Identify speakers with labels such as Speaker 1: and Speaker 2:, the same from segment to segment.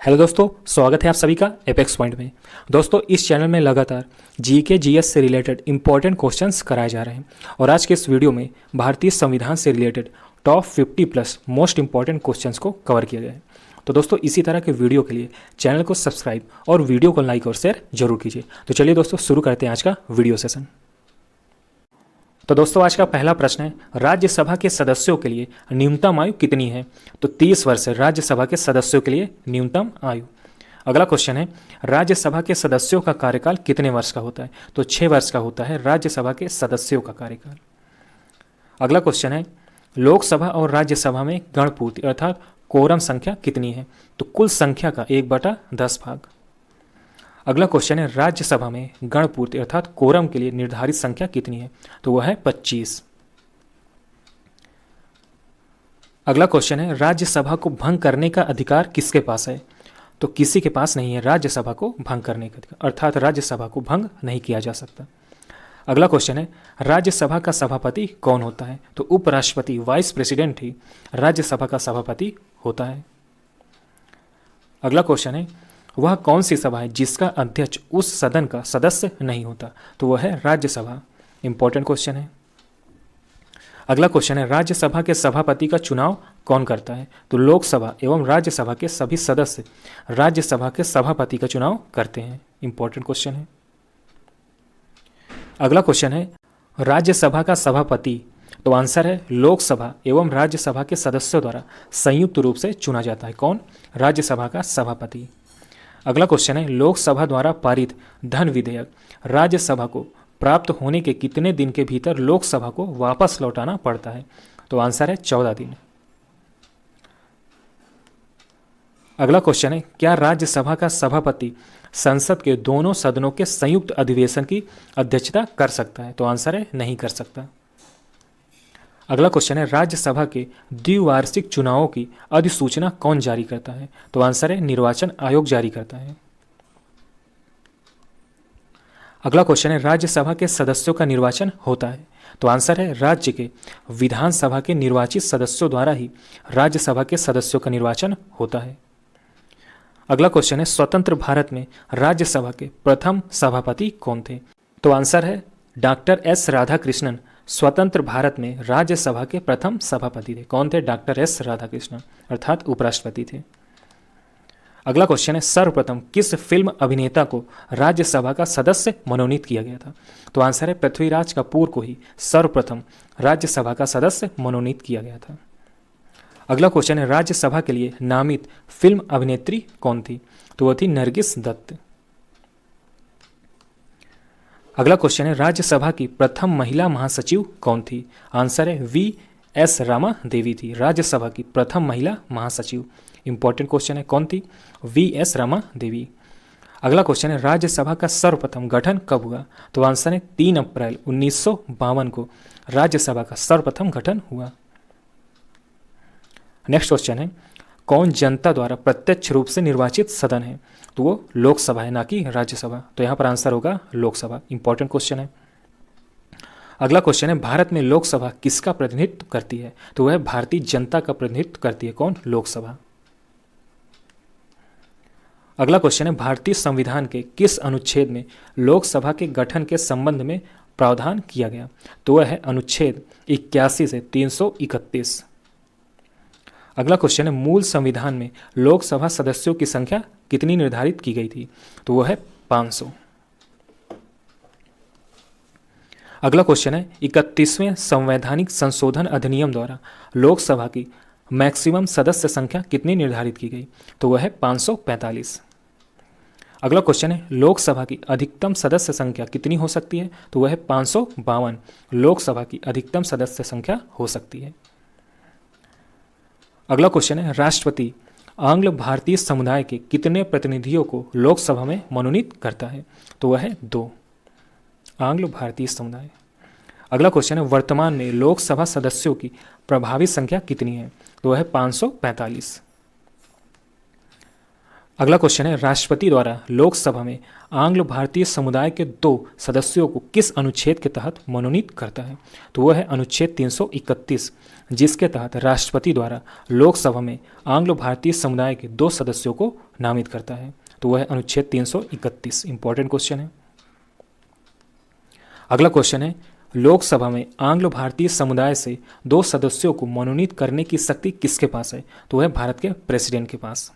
Speaker 1: Hello दोस्तों, स्वागत है आप सभी का एपेक्स पॉइंट में। दोस्तों, इस चैनल में लगातार जीके जीएस से रिलेटेड इंपॉर्टेंट क्वेश्चंस कराए जा रहे हैं और आज के इस वीडियो में भारतीय संविधान से related top 50 plus most important questions को कवर किया गया है। तो दोस्तों, इसी तरह के वीडियो के लिए चैनल को सब्सक्राइब और वीडियो को लाइक और शेयर जरूर कीजिए। तो चलिए दोस्तों, शुरू करते हैं आज का वीडियो सेशन। तो दोस्तों, आज का पहला प्रश्न है, राज्यसभा के सदस्यों के लिए न्यूनतम आयु कितनी है? तो 30 वर्ष है राज्यसभा के सदस्यों के लिए न्यूनतम आयु। अगला क्वेश्चन है, राज्यसभा के सदस्यों का कार्यकाल कितने वर्ष का होता है? तो 6 वर्ष का होता है राज्यसभा के सदस्यों का कार्यकाल। अगला क्वेश्चन है, लोकसभा और राज्यसभा में गणपूर्ति अर्थात कोरम संख्या कितनी है? तो कुल संख्या का 1/10 भाग। अगला क्वेश्चन है, राज्यसभा में गणपूर्ति अर्थात कोरम के लिए निर्धारित संख्या कितनी है? तो वह है 25। अगला क्वेश्चन है, राज्यसभा को भंग करने का अधिकार किसके पास है? तो किसी के पास नहीं है राज्यसभा को भंग करने का अधिकार, अर्थात राज्यसभा को भंग नहीं किया जा सकता। अगला क्वेश्चन है, राज्यसभा का सभापति कौन होता है? तो उपराष्ट्रपति वाइस प्रेसिडेंट ही राज्यसभा का सभापति होता है। अगला क्वेश्चन है, वह कौन सी सभा है जिसका अध्यक्ष उस सदन का सदस्य नहीं होता? तो वह है राज्यसभा। इंपॉर्टेंट क्वेश्चन है। अगला क्वेश्चन है, राज्यसभा के सभापति का चुनाव कौन करता है? तो लोकसभा एवं राज्यसभा के सभी सदस्य राज्यसभा के सभापति का चुनाव करते हैं। इंपॉर्टेंट क्वेश्चन है। अगला क्वेश्चन है, राज्यसभा का सभापति, तो आंसर है लोकसभा एवं राज्यसभा के सदस्यों द्वारा संयुक्त रूप से चुना जाता है। कौन? राज्यसभा का सभापति। अगला क्वेश्चन है, लोकसभा द्वारा पारित धन विधेयक राज्यसभा को प्राप्त होने के कितने दिन के भीतर लोकसभा को वापस लौटाना पड़ता है? तो आंसर है 14 दिन। अगला क्वेश्चन है, क्या राज्यसभा का सभापति संसद के दोनों सदनों के संयुक्त अधिवेशन की अध्यक्षता कर सकता है? तो आंसर है नहीं कर सकता। अगला क्वेश्चन है, राज्यसभा के द्विवार्षिक चुनावों की अधिसूचना कौन जारी करता है? तो आंसर है निर्वाचन आयोग जारी करता है। अगला क्वेश्चन है, राज्यसभा के सदस्यों का निर्वाचन होता है? तो आंसर है राज्य के विधानसभा के निर्वाचित सदस्यों द्वारा ही राज्यसभा के सदस्यों का निर्वाचन होता है। अगला क्वेश्चन है, स्वतंत्र भारत में राज्यसभा के प्रथम सभापति कौन थे? तो आंसर है डॉक्टर एस राधाकृष्णन स्वतंत्र भारत में राज्यसभा के प्रथम सभापति थे। कौन थे? डॉक्टर एस राधाकृष्णन अर्थात उपराष्ट्रपति थे। अगला क्वेश्चन है, सर्वप्रथम किस फिल्म अभिनेता को राज्यसभा का सदस्य मनोनीत किया गया था? तो आंसर है पृथ्वीराज कपूर को ही सर्वप्रथम राज्यसभा का सदस्य मनोनीत किया गया था। अगला क्वेश्चन है, राज्यसभा के लिए नामित फिल्म अभिनेत्री कौन थी? तो वह थी नरगिस दत्त। अगला क्वेश्चन है, राज्यसभा की प्रथम महिला महासचिव कौन थी? आंसर है V.S. रामा देवी थी राज्यसभा की प्रथम महिला महासचिव। इंपॉर्टेंट क्वेश्चन है, कौन थी? V.S. रामा देवी। अगला क्वेश्चन है, राज्यसभा का सर्वप्रथम गठन कब हुआ? तो आंसर है 3 अप्रैल 1952 को राज्यसभा का सर्वप्रथम गठन हुआ। नेक्स्ट क्वेश्चन है, कौन जनता द्वारा प्रत्यक्ष रूप से निर्वाचित सदन है? तो वो लोकसभा है, ना कि राज्यसभा। तो यहाँ पर आंसर होगा लोकसभा। इंपॉर्टेंट क्वेश्चन है। अगला क्वेश्चन है, भारत में लोकसभा किसका प्रतिनिधित्व करती है? तो वह भारतीय जनता का प्रतिनिधित्व करती है। कौन? लोकसभा। अगला क्वेश्चन है, भारतीय संविधान के किस अनुच्छेद में लोकसभा के गठन के संबंध में प्रावधान किया गया? तो वह है अनुच्छेद 81 से 331। अगला क्वेश्चन है, मूल संविधान में लोकसभा सदस्यों की संख्या कितनी निर्धारित की गई थी? तो वह है 500। अगला क्वेश्चन है, 31वें संवैधानिक संशोधन अधिनियम द्वारा लोकसभा की मैक्सिमम सदस्य संख्या कितनी निर्धारित की गई? तो वह है 545। अगला क्वेश्चन है, लोकसभा की अधिकतम सदस्य संख्या कितनी हो सकती है? तो वह है 552 लोकसभा की अधिकतम सदस्य संख्या हो सकती है। अगला क्वेश्चन है, राष्ट्रपति आंग्ल भारतीय समुदाय के कितने प्रतिनिधियों को लोकसभा में मनोनीत करता है? तो वह है 2 आंग्ल भारतीय समुदाय। अगला क्वेश्चन है, वर्तमान में लोकसभा सदस्यों की प्रभावी संख्या कितनी है? तो वह है 545। अगला क्वेश्चन है, राष्ट्रपति द्वारा लोकसभा में आंग्ल भारतीय समुदाय के 2 सदस्यों को किस अनुच्छेद के तहत मनोनीत करता है? तो वह है अनुच्छेद 331, जिसके तहत राष्ट्रपति द्वारा लोकसभा में आंग्ल भारतीय समुदाय के 2 सदस्यों को नामित करता है। तो वह है अनुच्छेद 331। इंपॉर्टेंट क्वेश्चन है। अगला क्वेश्चन है, लोकसभा में आंग्ल भारतीय समुदाय से 2 सदस्यों को मनोनीत करने की शक्ति किसके पास है? तो वह भारत के प्रेसिडेंट के पास।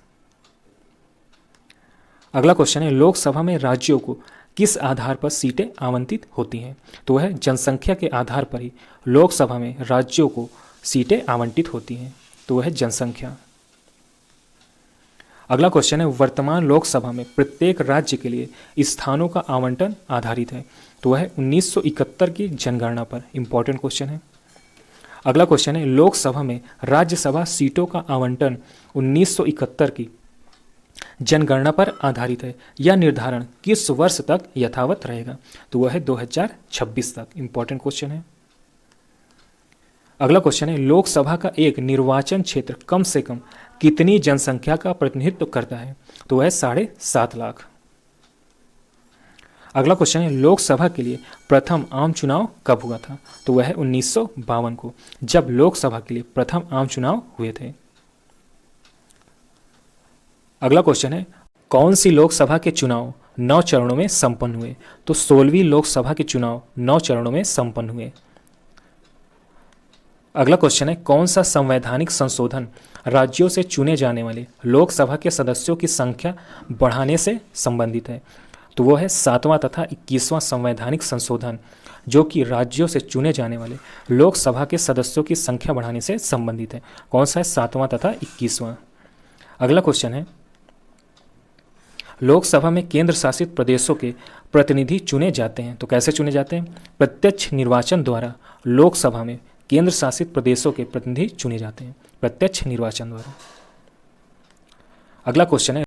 Speaker 1: अगला क्वेश्चन है, लोकसभा में राज्यों को किस आधार पर सीटें आवंटित होती हैं? तो वह जनसंख्या के आधार पर ही लोकसभा में राज्यों को सीटें आवंटित होती हैं। तो वह जनसंख्या। अगला क्वेश्चन है, वर्तमान लोकसभा में प्रत्येक राज्य के लिए स्थानों का आवंटन आधारित है। तो वह 1971 की जनगणना पर। इंपॉर्टेंट क्वेश्चन है। अगला क्वेश्चन है, लोकसभा में राज्यसभा सीटों का आवंटन 1971 की जनगणना पर आधारित है। यह निर्धारण किस वर्ष तक यथावत रहेगा? तो वह है 2026 तक। इंपॉर्टेंट क्वेश्चन है। अगला क्वेश्चन है, लोकसभा का एक निर्वाचन क्षेत्र कम से कम कितनी जनसंख्या का प्रतिनिधित्व करता है? तो वह 7.5 लाख। अगला क्वेश्चन है, लोकसभा के लिए प्रथम आम चुनाव कब हुआ था? तो वह है 1952 को, जब लोकसभा के लिए प्रथम आम चुनाव हुए थे। अगला क्वेश्चन है, कौन सी लोकसभा के चुनाव 9 चरणों में संपन्न हुए? तो 16वीं लोकसभा के चुनाव 9 चरणों में संपन्न हुए। अगला क्वेश्चन है, कौन सा संवैधानिक संशोधन राज्यों से चुने जाने वाले लोकसभा के सदस्यों की संख्या बढ़ाने से संबंधित है? तो वो है 7वां तथा 21वां संवैधानिक संशोधन, जो कि राज्यों से चुने जाने वाले लोकसभा के सदस्यों की संख्या बढ़ाने से संबंधित है। कौन सा है? 7वां तथा 21वां। अगला क्वेश्चन है, लोकसभा में केंद्र शासित प्रदेशों के प्रतिनिधि चुने जाते हैं। तो कैसे चुने जाते हैं? प्रत्यक्ष निर्वाचन द्वारा लोकसभा में केंद्र शासित प्रदेशों के प्रतिनिधि चुने जाते हैं, प्रत्यक्ष निर्वाचन द्वारा। अगला क्वेश्चन है,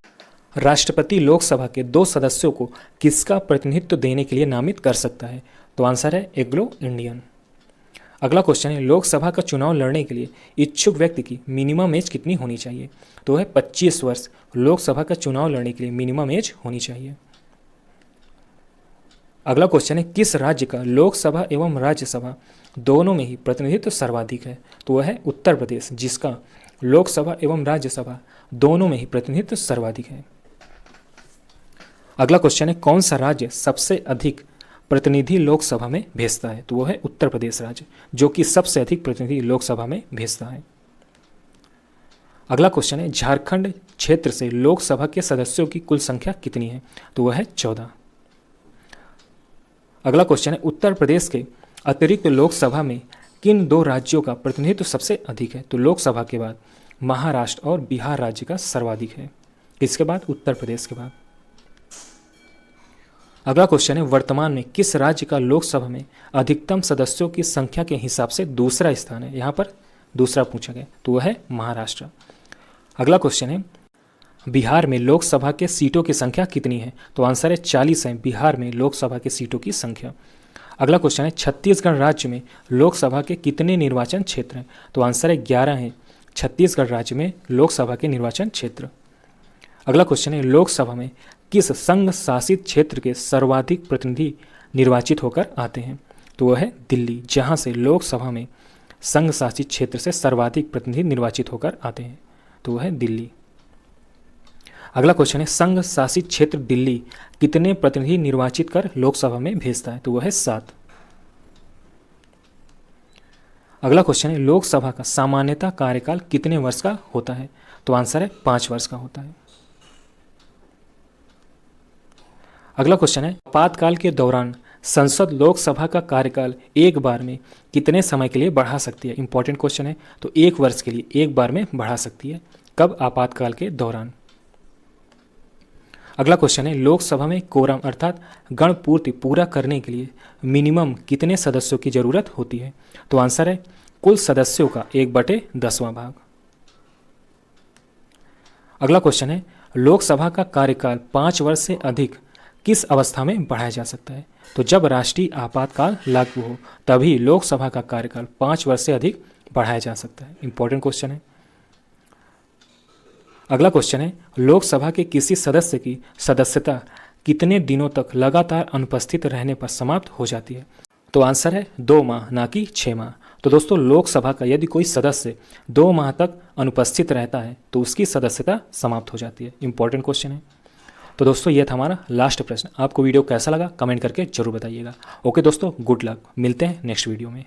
Speaker 1: राष्ट्रपति लोकसभा के 2 सदस्यों को किसका प्रतिनिधित्व देने के लिए नामित कर सकता है? तो आंसर है एंग्लो इंडियन। अगला क्वेश्चन है, लोकसभा का चुनाव लड़ने के लिए इच्छुक व्यक्ति की मिनिमम एज कितनी होनी चाहिए? तो है 25 वर्ष लोकसभा का चुनाव लड़ने के लिए मिनिमम एज होनी चाहिए। अगला क्वेश्चन है, किस राज्य का लोकसभा एवं राज्यसभा दोनों में ही प्रतिनिधित्व सर्वाधिक है? तो वह है उत्तर प्रदेश, जिसका लोकसभा एवं राज्यसभा दोनों में ही प्रतिनिधित्व सर्वाधिक है। अगला क्वेश्चन है, कौन सा राज्य सबसे अधिक प्रतिनिधि लोकसभा में भेजता है? तो वो है उत्तर प्रदेश राज्य, जो कि सबसे अधिक प्रतिनिधि लोकसभा में भेजता है। अगला क्वेश्चन है, झारखंड क्षेत्र से लोकसभा के सदस्यों की कुल संख्या कितनी है? तो वह है 14। अगला क्वेश्चन है, उत्तर प्रदेश के अतिरिक्त लोकसभा में किन 2 राज्यों का प्रतिनिधित्व सबसे अधिक है? तो लोकसभा के बाद महाराष्ट्र और बिहार राज्य का सर्वाधिक है। इसके बाद उत्तर प्रदेश के बाद। अगला क्वेश्चन है, वर्तमान में किस राज्य का लोकसभा में अधिकतम सदस्यों की संख्या के हिसाब से दूसरा स्थान है? यहाँ पर दूसरा पूछा गया, तो वह है महाराष्ट्र। अगला क्वेश्चन है, बिहार में लोकसभा के सीटों की संख्या कितनी है? तो आंसर है 40 है बिहार में लोकसभा के सीटों की संख्या। अगला क्वेश्चन है, छत्तीसगढ़ राज्य में लोकसभा के कितने निर्वाचन क्षेत्र हैं? तो आंसर है 11 है छत्तीसगढ़ राज्य में लोकसभा के निर्वाचन क्षेत्र। अगला क्वेश्चन है, लोकसभा में किस संघ शासित क्षेत्र के सर्वाधिक प्रतिनिधि निर्वाचित होकर आते हैं? तो वह है दिल्ली, जहां से लोकसभा में संघ शासित क्षेत्र से सर्वाधिक प्रतिनिधि निर्वाचित होकर आते हैं। तो वह है दिल्ली। अगला क्वेश्चन है, संघ शासित क्षेत्र दिल्ली कितने प्रतिनिधि निर्वाचित कर लोकसभा में भेजता है? तो वह है 7। अगला क्वेश्चन है, लोकसभा का सामान्यतः कार्यकाल कितने वर्ष का होता है? तो आंसर है 5 वर्ष का होता है। अगला क्वेश्चन है, आपातकाल के दौरान संसद लोकसभा का कार्यकाल एक बार में कितने समय के लिए बढ़ा सकती है? इंपॉर्टेंट क्वेश्चन है। तो 1 वर्ष के लिए एक बार में बढ़ा सकती है। कब? आपातकाल के दौरान। अगला क्वेश्चन है, लोकसभा में कोरम अर्थात गण पूर्ति पूरा करने के लिए मिनिमम कितने सदस्यों की जरूरत होती है? तो आंसर है कुल सदस्यों का 1/10वां भाग। अगला क्वेश्चन है, लोकसभा का कार्यकाल 5 वर्ष से अधिक किस अवस्था में बढ़ाया जा सकता है? तो जब राष्ट्रीय आपातकाल लागू हो तभी लोकसभा का कार्यकाल 5 वर्ष से अधिक बढ़ाया जा सकता है। इंपॉर्टेंट क्वेश्चन है। अगला क्वेश्चन है, लोकसभा के किसी सदस्य की सदस्यता कितने दिनों तक लगातार अनुपस्थित रहने पर समाप्त हो जाती है? तो आंसर है 2 माह, ना कि 6 माह। तो दोस्तों लोकसभा का यदि कोई सदस्य 2 माह तक अनुपस्थित रहता है तो उसकी सदस्यता समाप्त हो जाती है। इंपॉर्टेंट क्वेश्चन है। तो दोस्तों ये था हमारा लास्ट प्रश्न। आपको वीडियो कैसा लगा कमेंट करके जरूर बताइएगा। ओके दोस्तों, गुड लक, मिलते हैं नेक्स्ट वीडियो में।